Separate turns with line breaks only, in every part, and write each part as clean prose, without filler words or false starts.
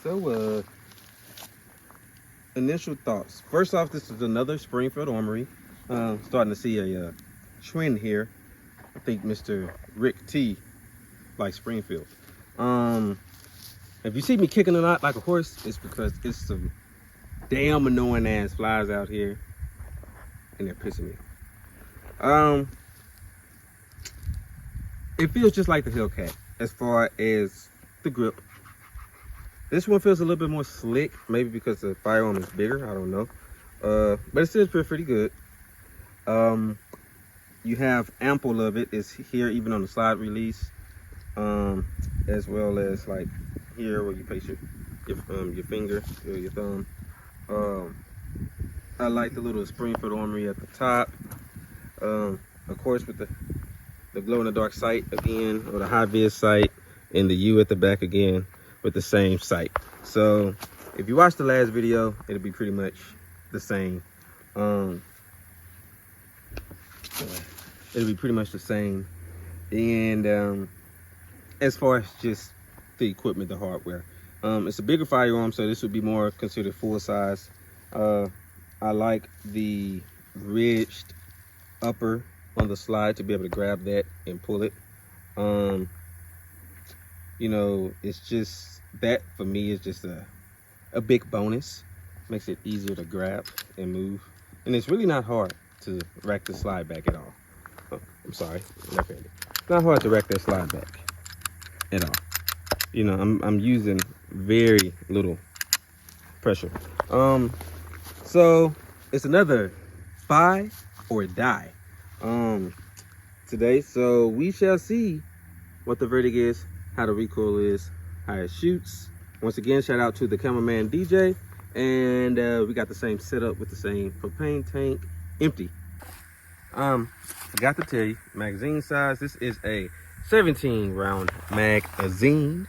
So, initial thoughts. First off, this is another Springfield armory. Starting to see a trend here. I think Mr. Rick T likes Springfield. If you see me kicking a lot like a horse, it's because it's some damn annoying ass flies out here, and they're pissing me off. It feels just like the Hellcat as far as the grip. This one feels a little bit more slick, maybe because the firearm is bigger, I don't know. But it still feels pretty good. You have ample of it. It's here even on the slide release, as well as like here where you place your finger or your thumb. I like the little Springfield armory at the top. Of course, with the glow in the dark sight again, or the high vis sight, and the U at the back again with the same sight. So if you watch the last video, it'll be pretty much the same. It'll be pretty much the same. And as far as just the equipment, the hardware, it's a bigger firearm, so this would be more considered full size. I like the ridged upper on the slide to be able to grab that and pull it. You know, it's just that for me is just a big bonus. Makes it easier to grab and move, and it's really not hard to rack the slide back at all. Oh, I'm sorry, left-handed. It's not hard to rack that slide back at all. You know, I'm using very little pressure. So it's another buy or die today. So we shall see what the verdict is, how the recoil is, how it shoots. Once again, shout out to the cameraman DJ. And we got the same setup with the same propane tank, empty. Forgot to tell you, magazine size. This is a 17 round magazine.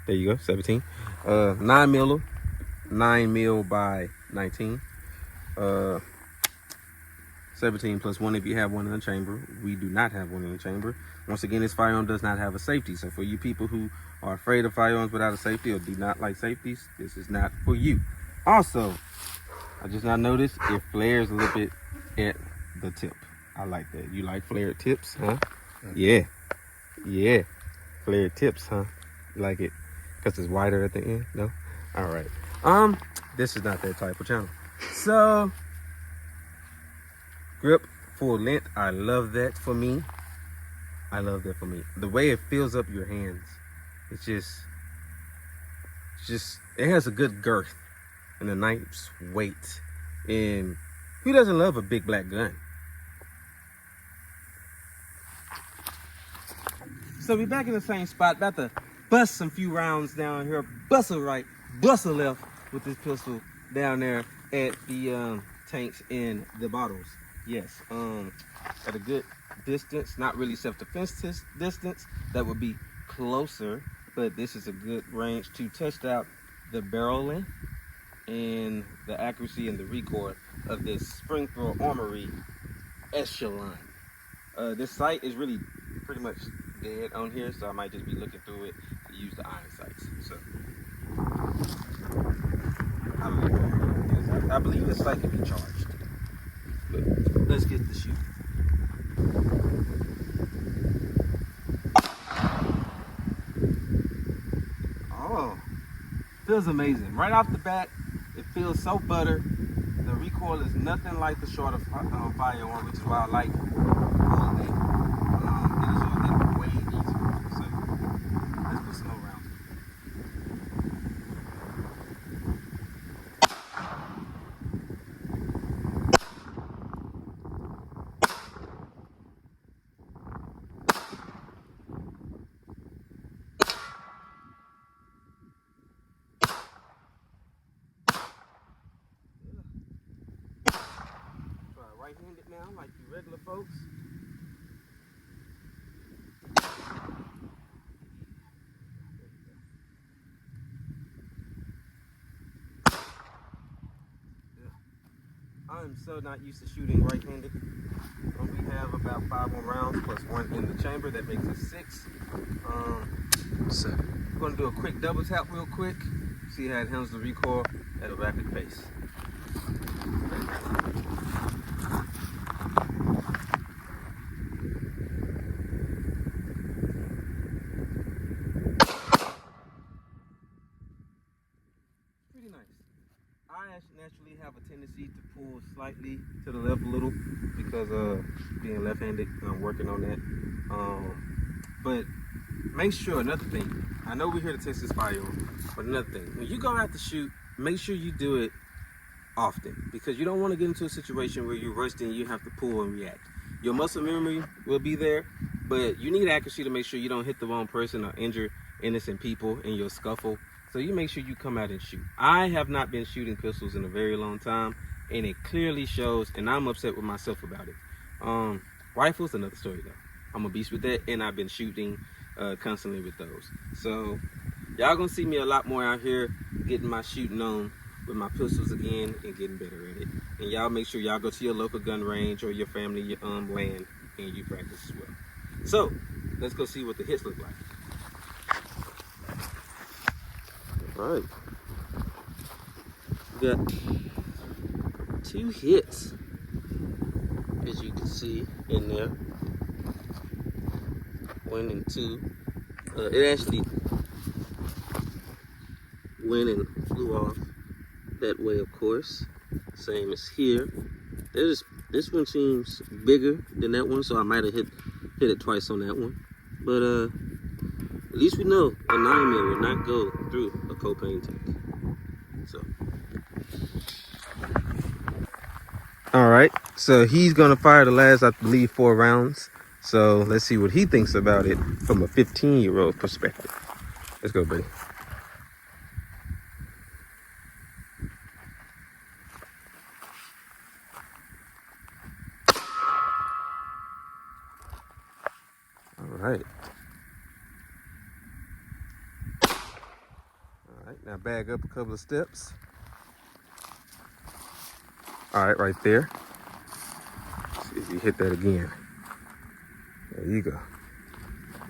There you go, 17. 9 mil by 19. 17 plus 1 if you have one in the chamber. We do not have one in the chamber. Once again, this firearm does not have a safety. So for you people who are afraid of firearms without a safety or do not like safeties, this is not for you. Also, I just not noticed it flares a little bit at the tip. I like that. You like flared tips, huh? Yeah. Yeah. Flared tips, huh? You like it because it's wider at the end? No? All right. This is not that type of channel. So, grip, full length. I love that for me. I love that for me. The way it fills up your hands. It's just, it has a good girth and a nice weight. And who doesn't love a big black gun? So we're back in the same spot, about to bust some few rounds down here, bust a right, bust a left with this pistol down there at the tanks and the bottles. Yes, at a good distance, not really self-defense distance, that would be closer, but this is a good range to test out the barrel length and the accuracy and the recoil of this Springfield Armory Echelon. This sight is really pretty much dead on here, so I might just be looking through it to use the iron sights. So I believe this sight can be charged. But let's get the shoot. Oh, feels amazing. Right off the bat, it feels so butter. The recoil is nothing like the shorter firearm, which is why I like holding it. It is holding way easier. So let's put some more rounds. Right-handed now, like you regular folks. so not used to shooting right-handed. We have about 5 more rounds plus 1 in the chamber. That makes it 6. We're going to do a quick double tap real quick. See how it handles the recoil at a rapid pace. Pretty nice. I naturally have a tendency to pull slightly to the left a little because being left-handed, I'm working on that. But make sure, another thing, I know we're here to test this firearm, but another thing, when you go out to shoot, make sure you do it often, because you don't want to get into a situation where you're rushed and you have to pull and react. Your muscle memory will be there, but you need accuracy to make sure you don't hit the wrong person or injure innocent people in your scuffle. So you make sure you come out and shoot. I have not been shooting pistols in a very long time, and it clearly shows, and I'm upset with myself about it. Rifles, another story though. I'm a beast with that, and I've been shooting constantly with those. So y'all gonna see me a lot more out here getting my shooting on with my pistols again and getting better at it. And y'all make sure y'all go to your local gun range or your family land and you practice as well. So let's go see what the hits look like. All right, we got 2 hits, as you can see in there. 1 and 2. It actually went and flew off that way, of course. Same as here. This one seems bigger than that one, so I might have hit it twice on that one. But at least we know a 9mm will not go through a propane tank. So, all right. So he's gonna fire the last, I believe, 4 rounds. So let's see what he thinks about it from a 15-year-old perspective. Let's go, buddy. All right. All right, now bag up a couple of steps. All right, right there. Let's see if you hit that again. There you go.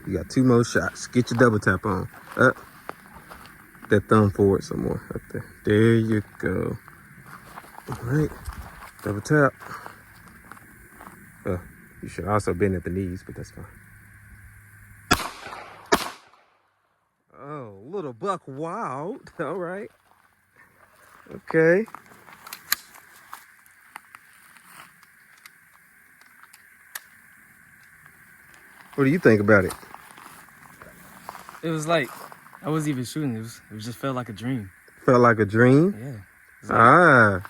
You got 2 more shots. Get your double tap on. Up. That thumb forward some more. Up there. There you go. All right. Double tap. You should also bend at the knees, but that's fine. Oh, little buck wild. All right. Okay. What do you think about it?
It was like, I wasn't even shooting. It just felt like a dream.
Felt like a dream?
Yeah.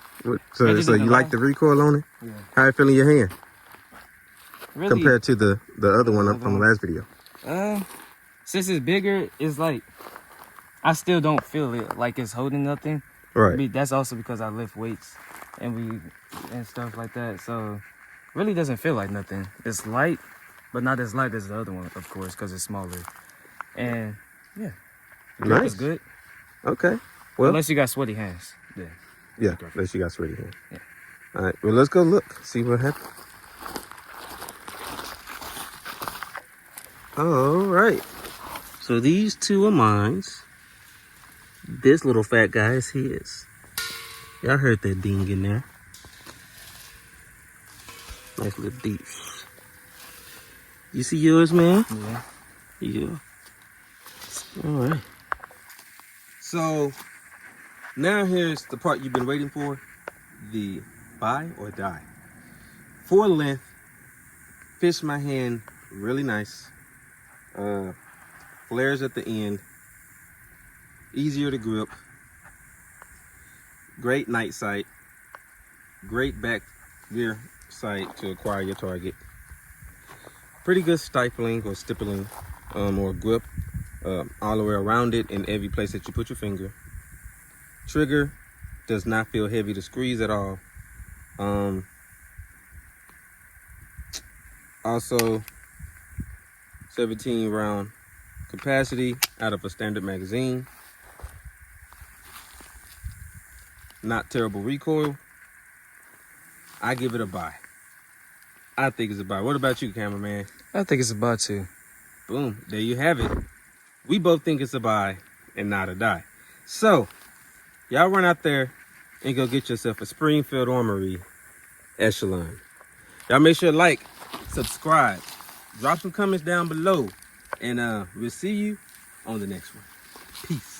So you like the recoil on it?
Yeah.
How it feel in your hand?
Really,
compared to the other one up from the last video?
Since it's bigger, it's like, I still don't feel it like it's holding nothing.
Right.
That's also because I lift weights and stuff like that. So it really doesn't feel like nothing. It's light, but not as light as the other one, of course, because it's smaller. And yeah, the grip is good.
Okay. Well,
unless you got sweaty hands.
Yeah, unless you got sweaty hands.
Yeah.
All right. Well, let's go look, see what happens. All right. So these 2 are mine. This little fat guy is his. Y'all heard that ding in there. Nice little deep. You see yours, man?
Yeah.
Yeah. All right. So now here's the part you've been waiting for. The buy or die. 4 length. Fish my hand really nice. Flares at the end. Easier to grip. Great night sight. Great back rear sight to acquire your target. Pretty good stifling or stippling or grip all the way around it in every place that you put your finger. Trigger does not feel heavy to squeeze at all. Also 17 round capacity out of a standard magazine. Not terrible recoil. I give it a buy. I think it's a buy. What about you, cameraman?
I think it's about to.
Boom. There you have it. We both think it's a buy and not a die. So, y'all run out there and go get yourself a Springfield Armory Echelon. Y'all make sure to like, subscribe, drop some comments down below, and we'll see you on the next one. Peace.